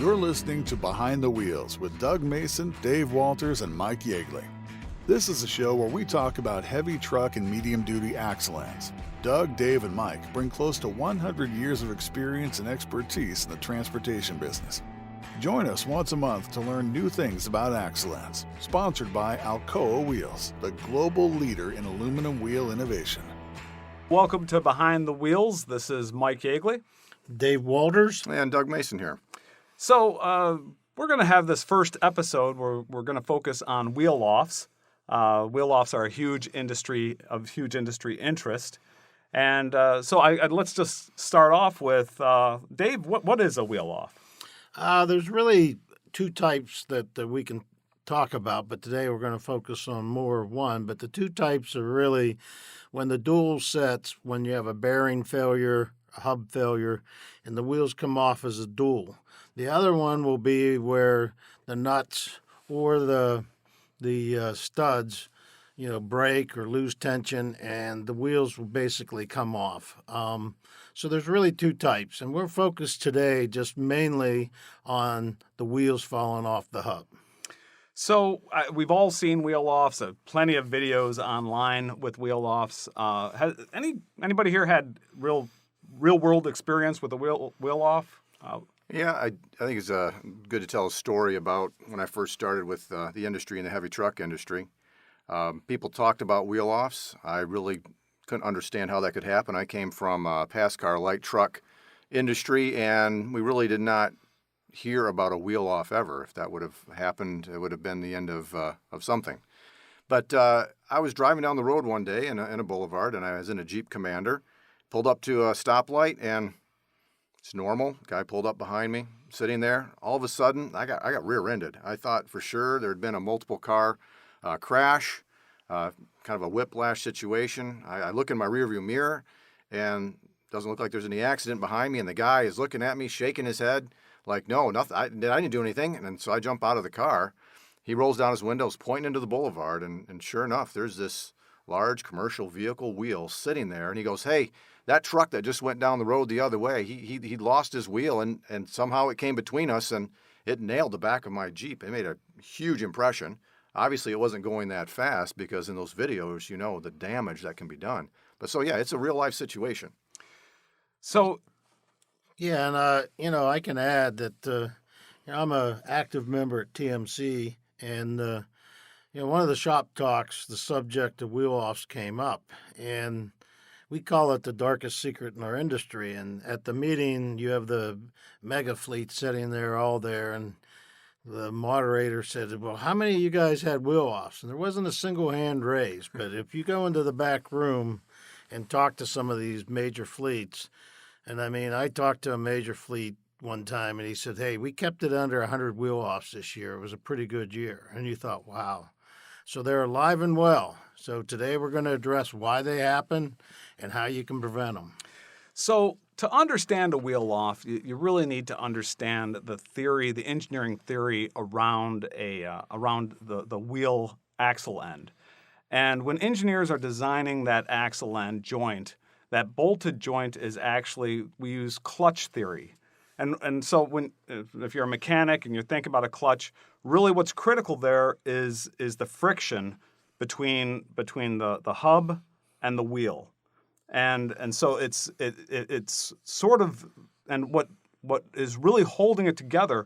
You're listening to Behind the Wheels with Doug Mason, Dave Walters, and Mike Yeagley. This is a show where we talk about heavy truck and medium-duty axle ends. Doug, Dave, and Mike bring close to 100 years of experience and expertise in the transportation business. Join us once a month to learn new things about axle ends. Sponsored by Alcoa Wheels, the global leader in aluminum wheel innovation. Welcome to Behind the Wheels. This is Mike Yeagley. Dave Walters. And Doug Mason here. So we're going to have this first episode where we're going to focus on wheel-offs. Wheel-offs are a huge industry interest. And so let's just start off with, Dave, what is a wheel-off? There's really two types that we can talk about, but today we're going to focus on more of one. But the two types are really when the dual sets, when you have a bearing failure, a hub failure, and the wheels come off as a dual. The other one will be where the nuts or the studs, break or lose tension, and the wheels will basically come off. So there's really two types, and we're focused today just mainly on the wheels falling off the hub. So we've all seen wheel-offs, plenty of videos online with wheel-offs. Has anybody here had real-world experience with a wheel-off? Yeah, I think it's good to tell a story about when I first started with the industry in the heavy truck industry. People talked about wheel-offs. I really couldn't understand how that could happen. I came from pass car light truck industry, and we really did not hear about a wheel-off ever. If that would have happened, it would have been the end of something. But I was driving down the road one day in a boulevard, and I was in a Jeep Commander, pulled up to a stoplight, and it's normal. Guy pulled up behind me, sitting there. All of a sudden, I got rear-ended. I thought for sure there had been a multiple car crash, kind of a whiplash situation. I look in my rearview mirror, and it doesn't look like there's any accident behind me. And the guy is looking at me, shaking his head, like, no, nothing. I didn't do anything. And so I jump out of the car. He rolls down his windows, pointing into the boulevard, and sure enough, there's this large commercial vehicle wheel sitting there. And he goes, "Hey, that truck that just went down the road the other way, he lost his wheel, and somehow it came between us, and it nailed the back of my Jeep." It made a huge impression. Obviously, it wasn't going that fast because in those videos, the damage that can be done. But so, yeah, it's a real-life situation. So, yeah, and, I can add that I'm an active member at TMC, and, one of the shop talks, the subject of wheel-offs came up, and we call it the darkest secret in our industry. And at the meeting, you have the mega fleet sitting there, all there, and the moderator said, "Well, how many of you guys had wheel-offs?" And there wasn't a single hand raised. But if you go into the back room and talk to some of these major fleets, and I talked to a major fleet one time, and he said, "Hey, we kept it under 100 wheel-offs this year. It was a pretty good year." And you thought, wow. So they're alive and well. So today we're going to address why they happen and how you can prevent them. So to understand a wheel-off, you really need to understand the theory, the engineering theory around the wheel axle end. And when engineers are designing that axle end joint, that bolted joint is actually, we use clutch theory. And so if you're a mechanic and you think about a clutch, really what's critical there is the friction between the hub and the wheel. And so it's sort of, and what is really holding it together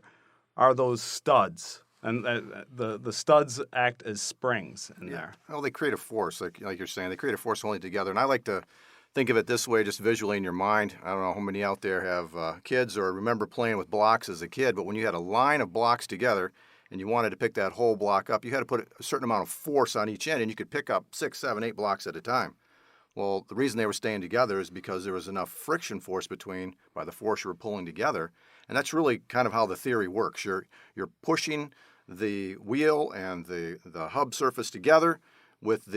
are those studs, and the studs act as springs in there. Well, they create a force, like you're saying. They create a force holding it together. And I like to think of it this way, just visually in your mind. I don't know how many out there have kids or remember playing with blocks as a kid, but when you had a line of blocks together and you wanted to pick that whole block up, you had to put a certain amount of force on each end, and you could pick up 6, 7, 8 blocks at a time. Well, the reason they were staying together is because there was enough friction force by the force you were pulling together. And that's really kind of how the theory works. You're pushing the wheel and the hub surface together with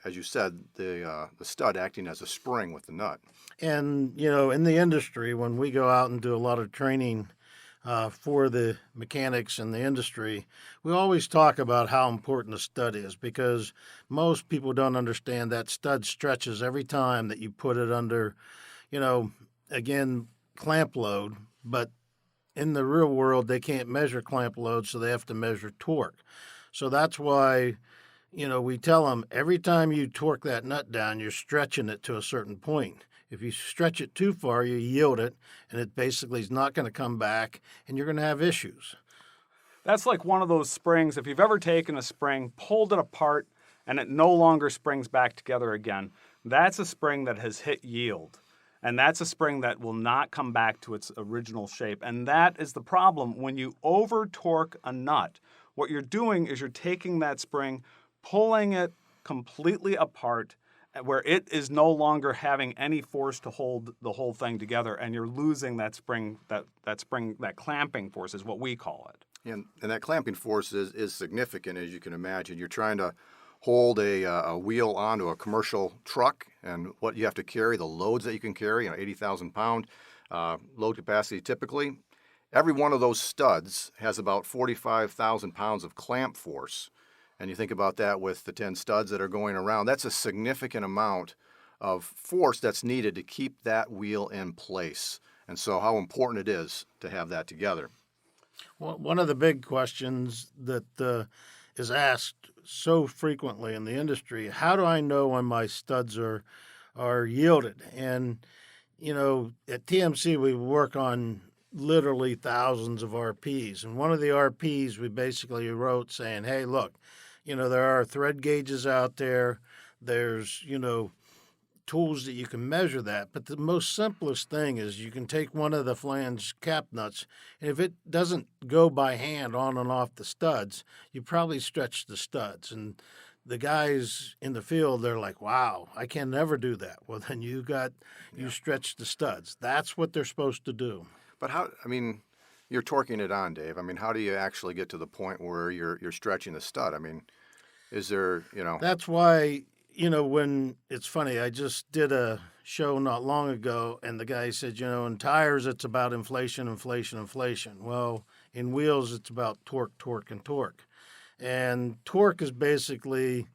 as you said, the stud acting as a spring with the nut. And, in the industry, when we go out and do a lot of training for the mechanics in the industry, we always talk about how important a stud is, because most people don't understand that stud stretches every time that you put it under, again, clamp load, but in the real world, they can't measure clamp load, so they have to measure torque. So that's why, we tell them every time you torque that nut down, you're stretching it to a certain point. If you stretch it too far, you yield it, and it basically is not going to come back, and you're going to have issues. That's like one of those springs. If you've ever taken a spring, pulled it apart, and it no longer springs back together again, that's a spring that has hit yield. And that's a spring that will not come back to its original shape. And that is the problem. When you over torque a nut, what you're doing is you're taking that spring, pulling it completely apart, where it is no longer having any force to hold the whole thing together, and you're losing that spring, that clamping force is what we call it. And that clamping force is significant, as you can imagine. You're trying to hold a wheel onto a commercial truck, and what you have to carry, the loads that you can carry, 80,000 pound load capacity typically. Every one of those studs has about 45,000 pounds of clamp force. And you think about that with the 10 studs that are going around, that's a significant amount of force that's needed to keep that wheel in place. And so how important it is to have that together. Well, one of the big questions that is asked so frequently in the industry, how do I know when my studs are yielded? And, at TMC, we work on literally thousands of RPs. And one of the RPs we basically wrote saying, hey, look, there are thread gauges out there. There's, tools that you can measure that. But the most simplest thing is you can take one of the flange cap nuts, and if it doesn't go by hand on and off the studs, you probably stretch the studs. And the guys in the field, they're like, wow, I can never do that. Well, then you stretch the studs. That's what they're supposed to do. But you're torquing it on, Dave. How do you actually get to the point where you're stretching the stud? Is there, That's why, when it's funny, I just did a show not long ago, and the guy said, in tires, it's about inflation. Well, in wheels, it's about torque, and torque. And torque is basically,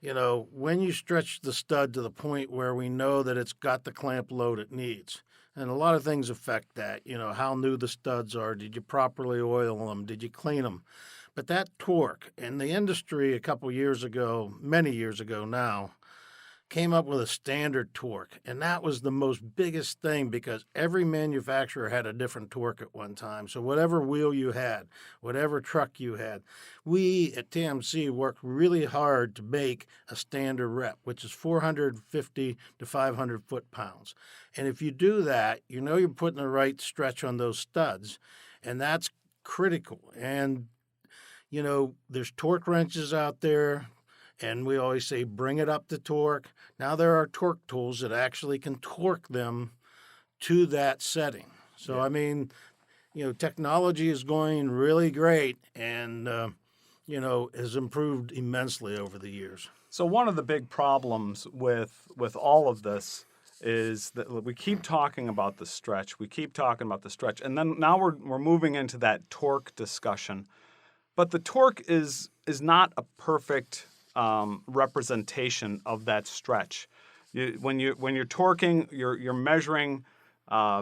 when you stretch the stud to the point where we know that it's got the clamp load it needs. And a lot of things affect that. How new the studs are. Did you properly oil them? Did you clean them? But that torque, and the industry a couple years ago, many years ago now, came up with a standard torque. And that was the most biggest thing because every manufacturer had a different torque at one time. So whatever wheel you had, whatever truck you had, we at TMC worked really hard to make a standard rep, which is 450 to 500 foot-pounds. And if you do that, you're putting the right stretch on those studs, and that's critical. And, there's torque wrenches out there, and we always say bring it up to torque. Now there are torque tools that actually can torque them to that setting. So, technology is going really great and, has improved immensely over the years. So one of the big problems with all of this is that we keep talking about the stretch. And then now we're moving into that torque discussion. But the torque is not a perfect representation of that stretch. When you're torquing, you're measuring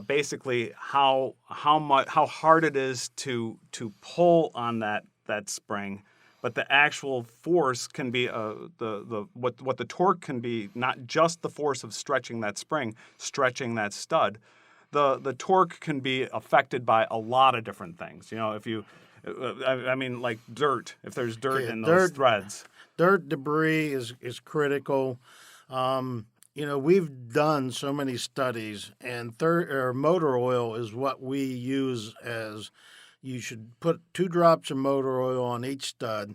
basically how hard it is to pull on that spring, but the actual force can be what the torque can be, not just the force of stretching that spring, stretching that stud. The torque can be affected by a lot of different things. Like dirt. If there's dirt in those threads, dirt debris is critical. We've done so many studies, and motor oil is what we use as you should put 2 drops of motor oil on each stud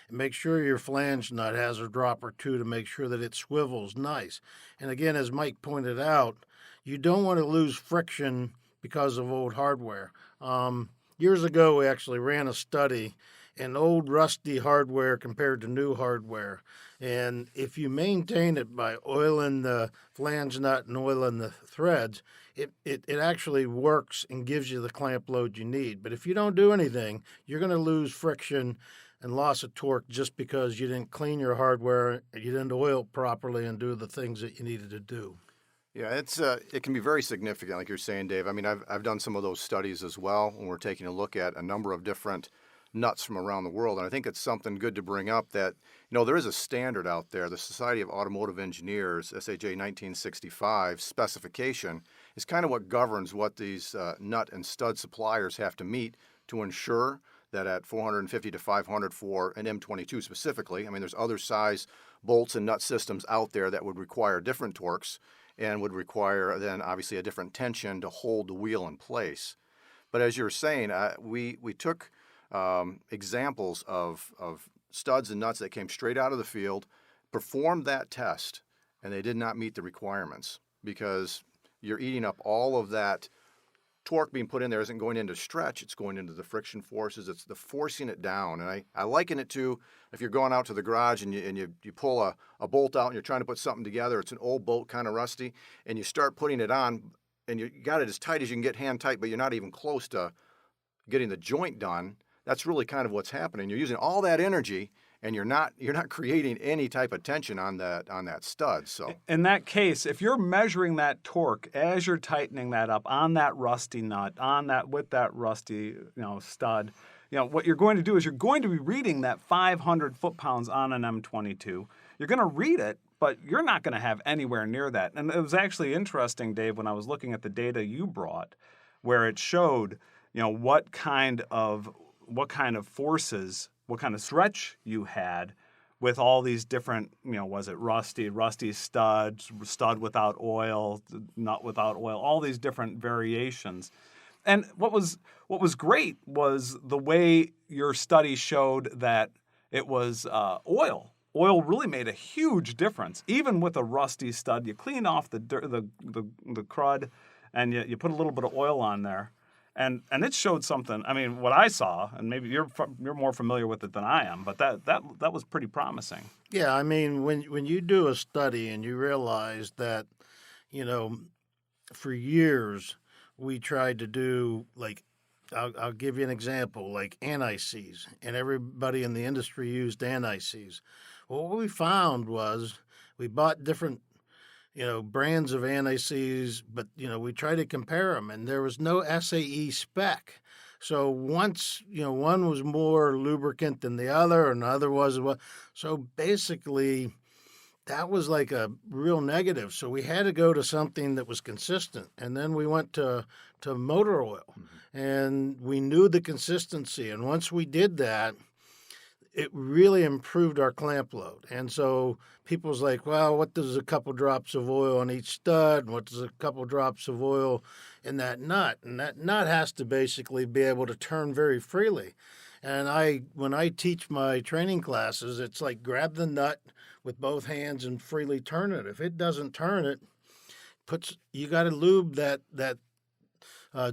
and make sure your flange nut has a drop or 2 to make sure that it swivels nice. And again, as Mike pointed out, you don't want to lose friction because of old hardware. Years ago, we actually ran a study in old rusty hardware compared to new hardware. And if you maintain it by oiling the flange nut and oiling the threads, it actually works and gives you the clamp load you need. But if you don't do anything, you're going to lose friction and loss of torque just because you didn't clean your hardware, you didn't oil it properly and do the things that you needed to do. Yeah, it can be very significant, like you're saying, Dave. I mean, I've done some of those studies as well when we're taking a look at a number of different nuts from around the world, and I think it's something good to bring up that there is a standard out there. The Society of Automotive Engineers, SAJ 1965 specification is kind of what governs what these nut and stud suppliers have to meet to ensure that at 450 to 500 for an M22 specifically. I mean, there's other size bolts and nut systems out there that would require different torques and would require then obviously a different tension to hold the wheel in place. But as you're saying, we took examples of studs and nuts that came straight out of the field, performed that test, and they did not meet the requirements because you're eating up all of that torque being put in there isn't going into stretch, it's going into the friction forces, it's the forcing it down. And I liken it to if you're going out to the garage and you pull a bolt out and you're trying to put something together, it's an old bolt, kind of rusty, and you start putting it on and you got it as tight as you can get, hand tight, but you're not even close to getting the joint done. That's really kind of what's happening. You're using all that energy and you're not creating any type of tension on that stud. So in that case, if you're measuring that torque as you're tightening that up on that rusty nut, with that rusty stud, what you're going to do is you're going to be reading that 500 foot-pounds on an M22. You're going to read it, but you're not going to have anywhere near that. And it was actually interesting, Dave, when I was looking at the data you brought, where it showed what kind of forces, what kind of stretch you had with all these different, was it rusty stud without oil, nut without oil, all these different variations. And what was great was the way your study showed that it was oil. Oil really made a huge difference. Even with a rusty stud, you clean off the crud and you put a little bit of oil on there. And it showed something. I mean, what I saw, and maybe you're more familiar with it than I am, but that was pretty promising. Yeah, I mean, when you do a study and you realize that, for years we tried to do, like, I'll give you an example, like anti-seize, and everybody in the industry used anti-seize. Well, what we found was we bought different brands of anti-seize, but, we try to compare them, and there was no SAE spec. So once, one was more lubricant than the other, and the other was, so basically that was like a real negative. So we had to go to something that was consistent, and then we went to motor oil, and we knew the consistency, and once we did that, it really improved our clamp load. And so people's like, well, what does a couple drops of oil on each stud? And what does a couple drops of oil in that nut? And that nut has to basically be able to turn very freely. And when I teach my training classes, it's like grab the nut with both hands and freely turn it. If it doesn't turn it, you got to lube that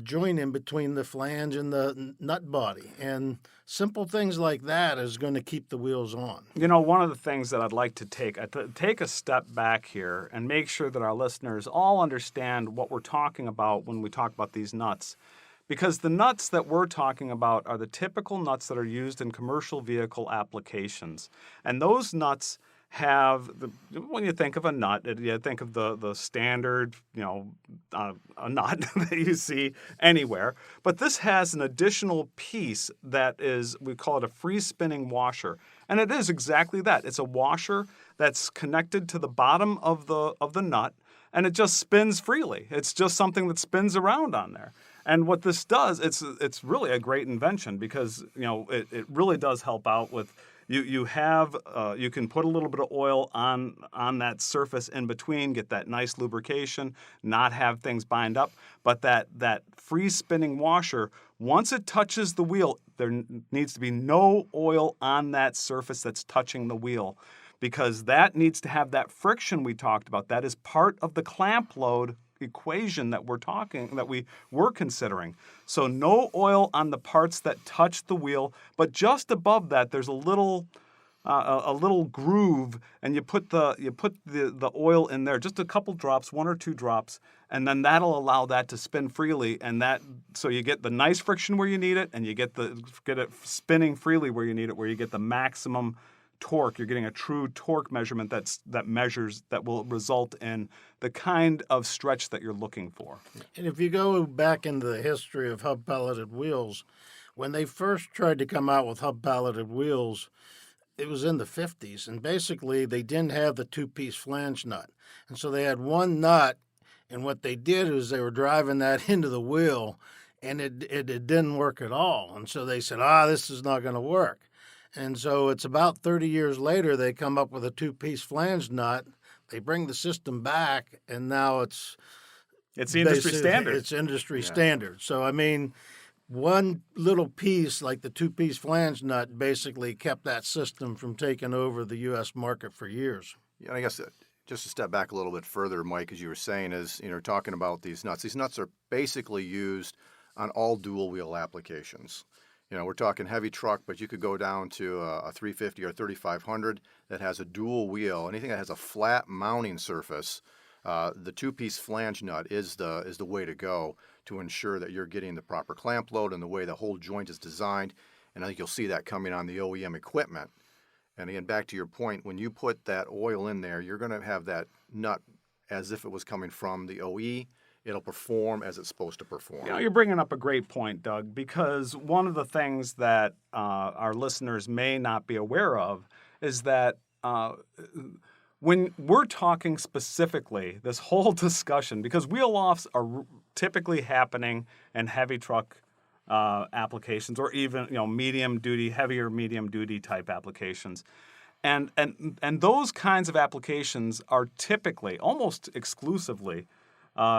joint in between the flange and the nut body. And simple things like that is going to keep the wheels on. One of the things that I'd like to take a step back here and make sure that our listeners all understand what we're talking about when we talk about these nuts. Because the nuts that we're talking about are the typical nuts that are used in commercial vehicle applications. And those nuts when you think of a nut, you think of the standard, a nut that you see anywhere. But this has an additional piece that we call it a free spinning washer. And it is exactly that. It's a washer that's connected to the bottom of the nut, and it just spins freely. It's just something that spins around on there. And what this does, it's really a great invention because, it really does help out with. You can put a little bit of oil on that surface in between, get that nice lubrication, not have things bind up. But that free spinning washer, once it touches the wheel, there needs to be no oil on that surface that's touching the wheel, because that needs to have that friction we talked about. That is part of the clamp load equation that we were considering. So no oil on the parts that touch the wheel, but just above that there's a little groove, and you put the oil in there, just a couple drops, 1 or 2 drops, and then that'll allow that to spin freely, so you get the nice friction where you need it, and you get it spinning freely where you need it, where you get the maximum torque. You're getting a true torque measurement that will result in the kind of stretch that you're looking for. And if you go back into the history of hub-palleted wheels, when they first tried to come out with hub-palleted wheels, it was in the 50s, and basically they didn't have the two-piece flange nut. And so they had one nut, and what they did is they were driving that into the wheel, and it didn't work at all. And so they said, this is not going to work. And so it's about 30 years later they come up with a two-piece flange nut. They bring the system back, and now it's the industry standard. It's industry standard. So, I mean, one little piece, like the two-piece flange nut, basically kept that system from taking over the U.S. market for years. Yeah, I guess just to step back a little bit further, Mike, as you were saying, is talking about these nuts. These nuts are basically used on all dual wheel applications. We're talking heavy truck, but you could go down to a 350 or 3500 that has a dual wheel. Anything that has a flat mounting surface, the two-piece flange nut is the way to go to ensure that you're getting the proper clamp load and the way the whole joint is designed. And I think you'll see that coming on the OEM equipment. And again, back to your point, when you put that oil in there, you're going to have that nut as if it was coming from the OE. It'll perform as it's supposed to perform. You're bringing up a great point, Doug, because one of the things that our listeners may not be aware of is that when we're talking specifically, this whole discussion, because wheel-offs are typically happening in heavy truck applications, or even medium-duty, heavier medium-duty type applications. And those kinds of applications are typically, almost exclusively,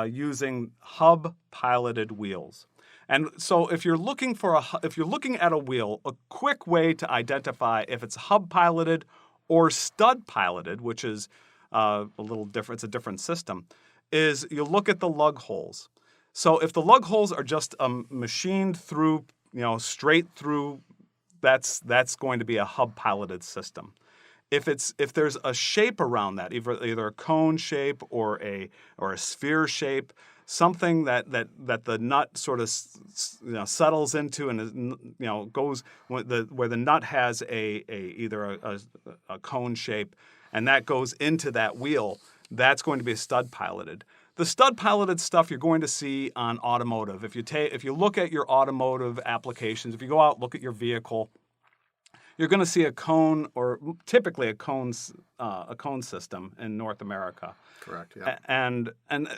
using hub-piloted wheels. And so if you're looking at a wheel, a quick way to identify if it's hub-piloted or stud-piloted, which is a little different, it's a different system, is you look at the lug holes. So if the lug holes are just machined through, straight through, that's going to be a hub-piloted system. If there's a shape around that, either a cone shape or a sphere shape, something that the nut sort of settles into and goes where the nut has either a cone shape, and that goes into that wheel, that's going to be a stud piloted. The stud piloted stuff you're going to see on automotive. If you look at your automotive applications, if you go out and look at your vehicle, you're going to see a cone, or typically a cone system in North America. Correct. Yeah.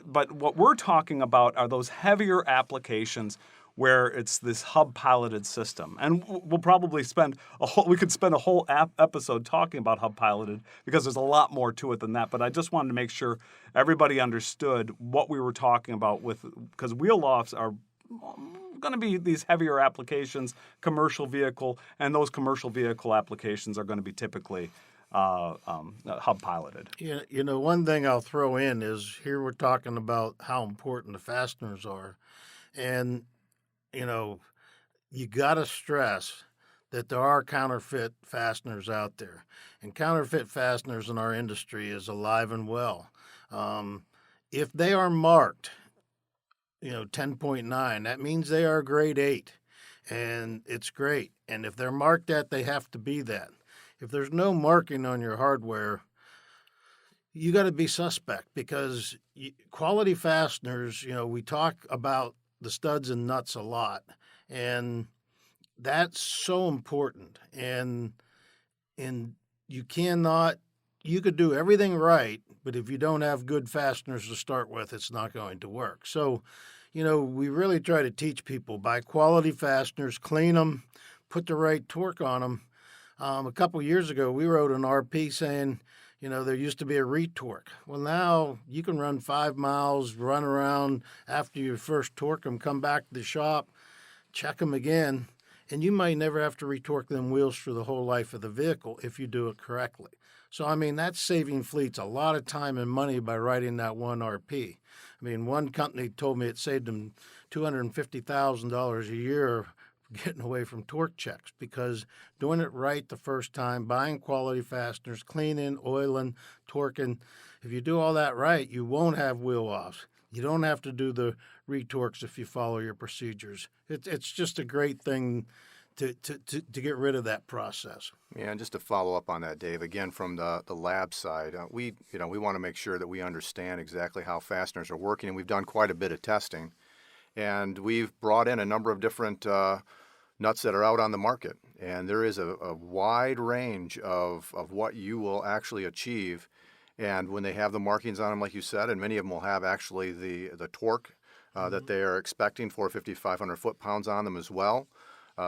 But what we're talking about are those heavier applications where it's this hub-piloted system, and we'll probably spend a whole episode talking about hub-piloted because there's a lot more to it than that. But I just wanted to make sure everybody understood what we were talking about because wheel-offs are going to be these heavier applications, commercial vehicle, and those commercial vehicle applications are going to be typically hub-piloted. One thing I'll throw in is here we're talking about how important the fasteners are, and you got to stress that there are counterfeit fasteners out there, and counterfeit fasteners in our industry is alive and well. If they are marked 10.9, that means they are grade 8, and it's great. And if they're marked that, they have to be that. If there's no marking on your hardware, you got to be suspect, because quality fasteners, we talk about the studs and nuts a lot, and that's so important. And you could do everything right, but if you don't have good fasteners to start with, it's not going to work. So, we really try to teach people, buy quality fasteners, clean them, put the right torque on them. A couple years ago, we wrote an RP saying, there used to be a retorque. Well, now you can run 5 miles, run around after you first torque them, come back to the shop, check them again, and you might never have to retorque them wheels for the whole life of the vehicle if you do it correctly. So, that's saving fleets a lot of time and money by writing that one RP. One company told me it saved them $250,000 a year getting away from torque checks, because doing it right the first time, buying quality fasteners, cleaning, oiling, torquing, if you do all that right, you won't have wheel offs. You don't have to do the retorques if you follow your procedures. It's just a great thing to get rid of that process. Yeah, and just to follow up on that, Dave, again from the lab side, we want to make sure that we understand exactly how fasteners are working, and we've done quite a bit of testing, and we've brought in a number of different nuts that are out on the market, and there is a wide range of what you will actually achieve, and when they have the markings on them, like you said, and many of them will have actually the torque that they are expecting, 450, 500 foot-pounds on them as well.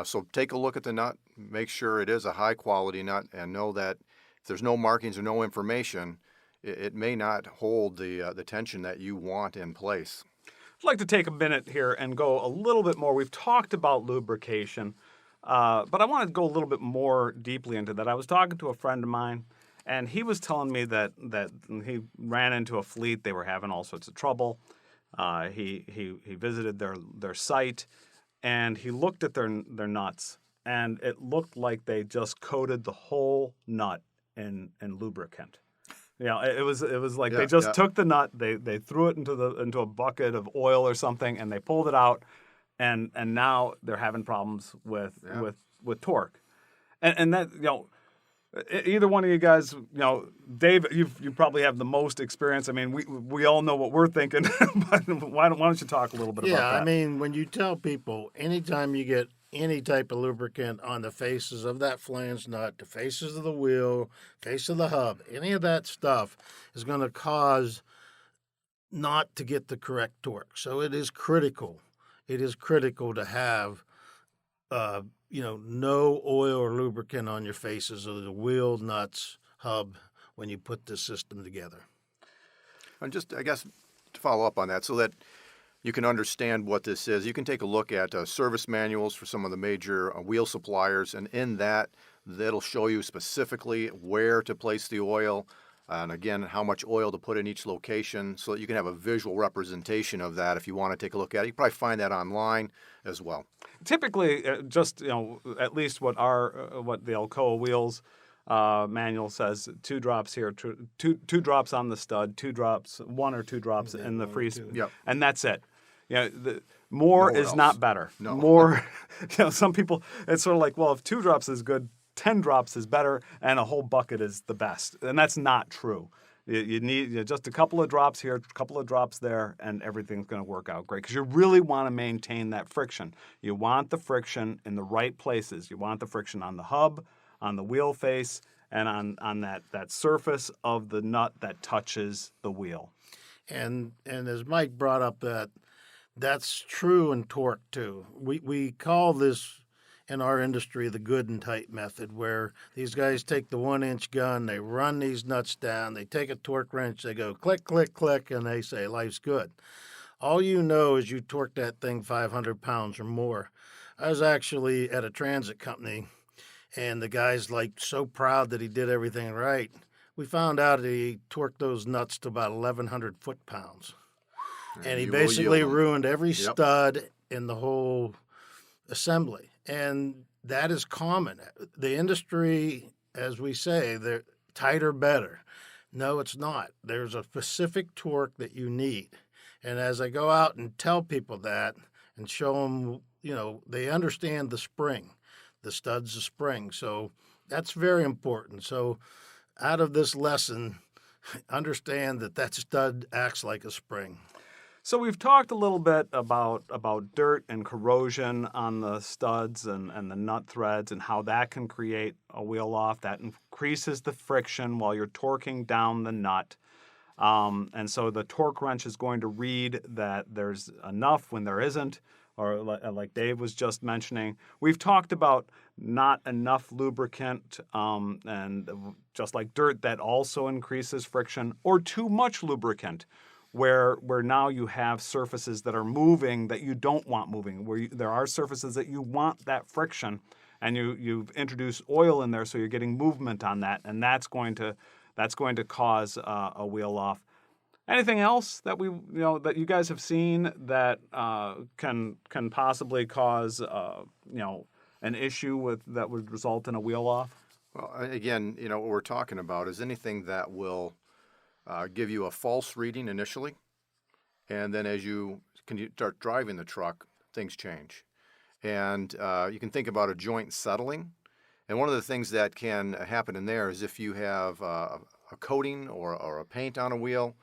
So take a look at the nut, make sure it is a high-quality nut, and know that if there's no markings or no information, it may not hold the tension that you want in place. I'd like to take a minute here and go a little bit more. We've talked about lubrication, but I want to go a little bit more deeply into that. I was talking to a friend of mine, and he was telling me that he ran into a fleet. They were having all sorts of trouble. He visited their site, and he looked at their nuts, and it looked like they just coated the whole nut in lubricant. It was like they just took the nut, they threw it into a bucket of oil or something, and they pulled it out, and now they're having problems with torque, and that either one of you guys, Dave, you probably have the most experience. I mean, we all know what we're thinking, but why don't you talk a little bit about that? Yeah, I mean, when you tell people, anytime you get any type of lubricant on the faces of that flange nut, the faces of the wheel, face of the hub, any of that stuff is going to cause not to get the correct torque. So it is critical. It is critical to have no oil or lubricant on your faces of the wheel, nuts, hub when you put this system together. And just, I guess, to follow up on that, so that you can understand what this is, you can take a look at service manuals for some of the major wheel suppliers, and in that'll show you specifically where to place the oil, and again, how much oil to put in each location, so that you can have a visual representation of that if you want to take a look at it. You can probably find that online as well. Typically, at least what the Alcoa wheels manual says, 2 drops here, two drops on the stud, 2 drops, 1 or 2 drops in the freeze, and that's it. More is not better. No. More, some people, it's sort of like, well, if 2 drops is good, 10 drops is better, and a whole bucket is the best. And that's not true. You need just a couple of drops here, a couple of drops there, and everything's going to work out great. Because you really want to maintain that friction. You want the friction in the right places. You want the friction on the hub, on the wheel face, and on that surface of the nut that touches the wheel. And as Mike brought up, that's true in torque too. We call this in our industry the good and tight method, where these guys take the 1-inch gun, they run these nuts down, they take a torque wrench, they go click, click, click, and they say life's good. All you know is you torque that thing 500 pounds or more. I was actually at a transit company, and the guy's so proud that he did everything right. We found out that he torqued those nuts to about 1,100 foot-pounds. And he basically ruined every stud in the whole assembly. And that is common. The industry, as we say, they're tighter, better. No, it's not. There's a specific torque that you need. And as I go out and tell people that and show them, they understand the spring. The stud's a spring. So that's very important. So out of this lesson, understand that stud acts like a spring. So we've talked a little bit about dirt and corrosion on the studs and the nut threads and how that can create a wheel off. That increases the friction while you're torquing down the nut. And so the torque wrench is going to read that there's enough when there isn't, or like Dave was just mentioning. We've talked about not enough lubricant, and just like dirt, that also increases friction, or too much lubricant, where now you have surfaces that are moving that you don't want moving, where there are surfaces that you want that friction, and you've introduced oil in there, so you're getting movement on that, and that's going to cause a wheel off. Anything else that that you guys have seen that can possibly cause an issue that would result in a wheel off? Well, again, what we're talking about is anything that will give you a false reading initially, and then as you start driving the truck, things change. And you can think about a joint settling. And one of the things that can happen in there is if you have a coating or a paint on a wheel,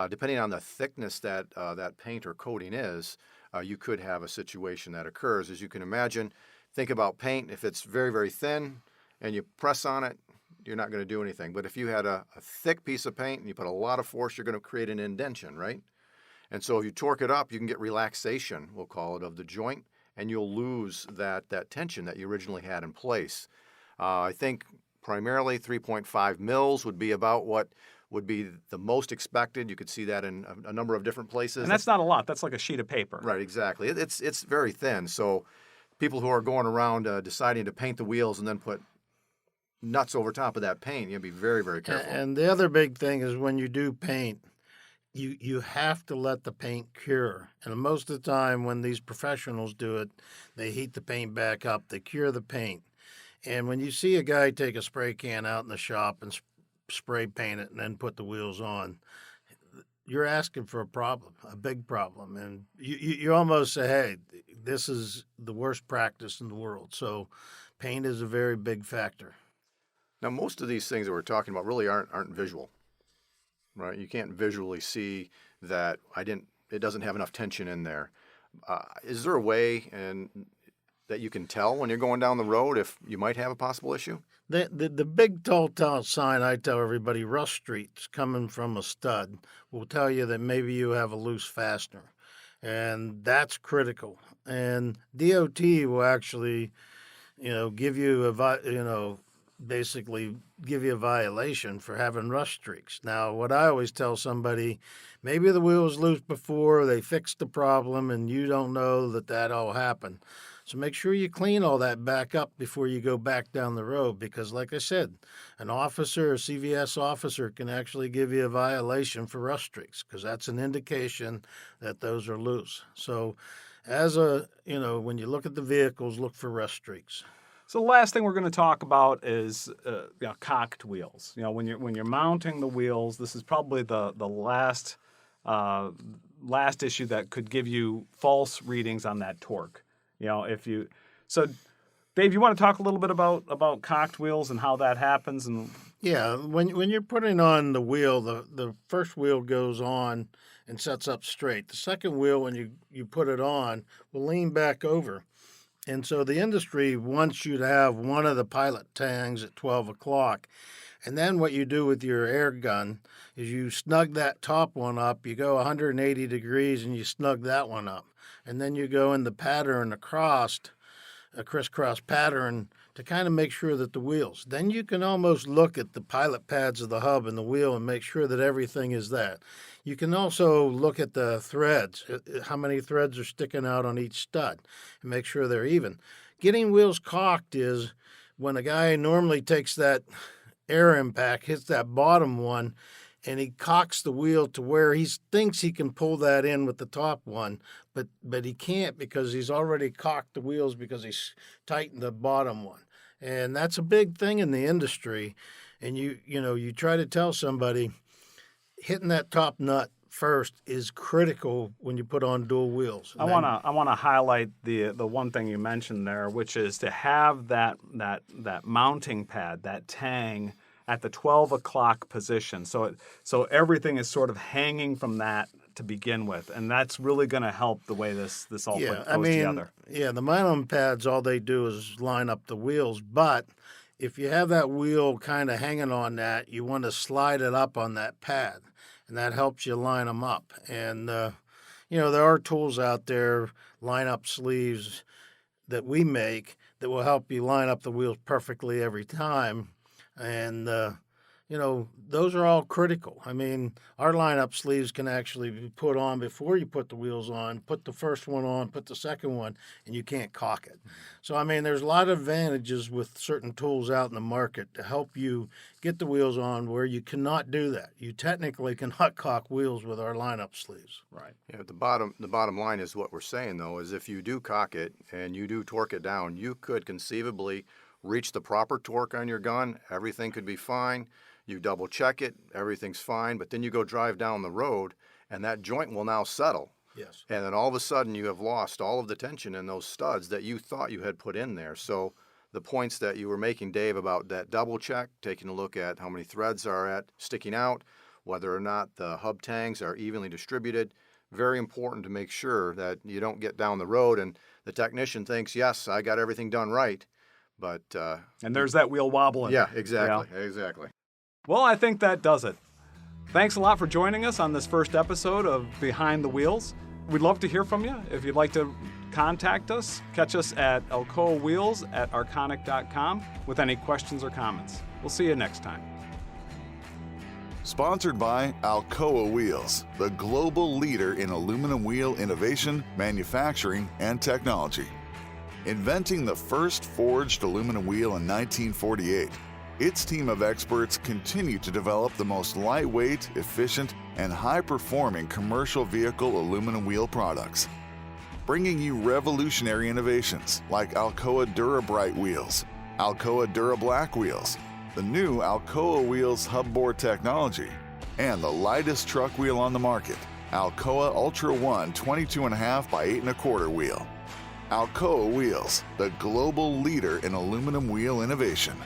depending on the thickness that that paint or coating is, you could have a situation that occurs. As you can imagine, think about paint. If it's very, very thin and you press on it, you're not going to do anything. But if you had a thick piece of paint and you put a lot of force, you're going to create an indentation, right? And so if you torque it up, you can get relaxation, we'll call it, of the joint, and you'll lose that tension that you originally had in place. I think primarily 3.5 mils would be about what would be the most expected. You could see that in a number of different places. And that's not a lot. That's like a sheet of paper. Right, exactly. It's very thin. So people who are going around deciding to paint the wheels and then put nuts over top of that paint, you have to be very, very careful. And the other big thing is when you do paint, you have to let the paint cure. And most of the time when these professionals do it, they heat the paint back up, they cure the paint. And when you see a guy take a spray can out in the shop and spray paint it and then put the wheels on, you're asking for a problem, a big problem. And you almost say, hey, this is the worst practice in the world. So paint is a very big factor. Now, most of these things that we're talking about really aren't visual, right? You can't visually see that it doesn't have enough tension in there. Is there a way that you can tell when you're going down the road if you might have a possible issue? The big telltale sign I tell everybody, rust streaks coming from a stud, will tell you that maybe you have a loose fastener. And that's critical. And DOT will actually, give you basically give you a violation for having rust streaks. Now, what I always tell somebody, maybe the wheel was loose before, they fixed the problem, and you don't know that all happened. So make sure you clean all that back up before you go back down the road, because like I said, an officer, a CVS officer, can actually give you a violation for rust streaks, because that's an indication that those are loose. So when you look at the vehicles, look for rust streaks. So the last thing we're going to talk about is cocked wheels. When you're mounting the wheels, this is probably the last issue that could give you false readings on that torque. So Dave, you want to talk a little bit about cocked wheels and how that happens? And yeah, when you're putting on the wheel, the first wheel goes on and sets up straight. The second wheel, when you put it on, will lean back over. And so the industry wants you to have one of the pilot tangs at 12 o'clock. And then what you do with your air gun is you snug that top one up. You go 180 degrees and you snug that one up. And then you go in the pattern a crisscross pattern to kind of make sure that the wheels. Then you can almost look at the pilot pads of the hub and the wheel and make sure that everything is that. You can also look at the threads, how many threads are sticking out on each stud, and make sure they're even. Getting wheels cocked is when a guy normally takes that air impact, hits that bottom one, and he cocks the wheel to where he thinks he can pull that in with the top one, but he can't, because he's already cocked the wheels because he's tightened the bottom one. And that's a big thing in the industry. And you try to tell somebody, hitting that top nut first is critical when you put on dual wheels. I want to highlight the one thing you mentioned there, which is to have that mounting pad, that tang, at the 12 o'clock position. So everything is sort of hanging from that to begin with, and that's really going to help the way this all goes together. Yeah, the mounting pads, all they do is line up the wheels, but if you have that wheel kind of hanging on that, you want to slide it up on that pad, and that helps you line them up. And, there are tools out there, line-up sleeves that we make that will help you line up the wheels perfectly every time. And, those are all critical. I mean, our line-up sleeves can actually be put on before you put the wheels on, put the first one on, put the second one, and you can't cock it. So, I mean, there's a lot of advantages with certain tools out in the market to help you get the wheels on where you cannot do that. You technically cannot cock wheels with our line-up sleeves. Right. Yeah, the bottom line is what we're saying, though, is if you do cock it and you do torque it down, you could conceivably reach the proper torque on your gun. Everything could be fine. You double check it, everything's fine, but then you go drive down the road and that joint will now settle. Yes. And then all of a sudden you have lost all of the tension in those studs that you thought you had put in there. So the points that you were making, Dave, about that double check, taking a look at how many threads are sticking out, whether or not the hub tangs are evenly distributed, very important to make sure that you don't get down the road and the technician thinks, yes, I got everything done right. But and there's that wheel wobbling. Yeah, exactly. Well, I think that does it. Thanks a lot for joining us on this first episode of Behind the Wheels. We'd love to hear from you. If you'd like to contact us, catch us at alcoawheels@arconic.com with any questions or comments. We'll see you next time. Sponsored by Alcoa Wheels, the global leader in aluminum wheel innovation, manufacturing, and technology. Inventing the first forged aluminum wheel in 1948, its team of experts continue to develop the most lightweight, efficient, and high-performing commercial vehicle aluminum wheel products. Bringing you revolutionary innovations like Alcoa DuraBrite wheels, Alcoa DuraBlack wheels, the new Alcoa Wheels hubboard technology, and the lightest truck wheel on the market, Alcoa Ultra One 22.5 by 8.25 wheel. Alcoa Wheels, the global leader in aluminum wheel innovation.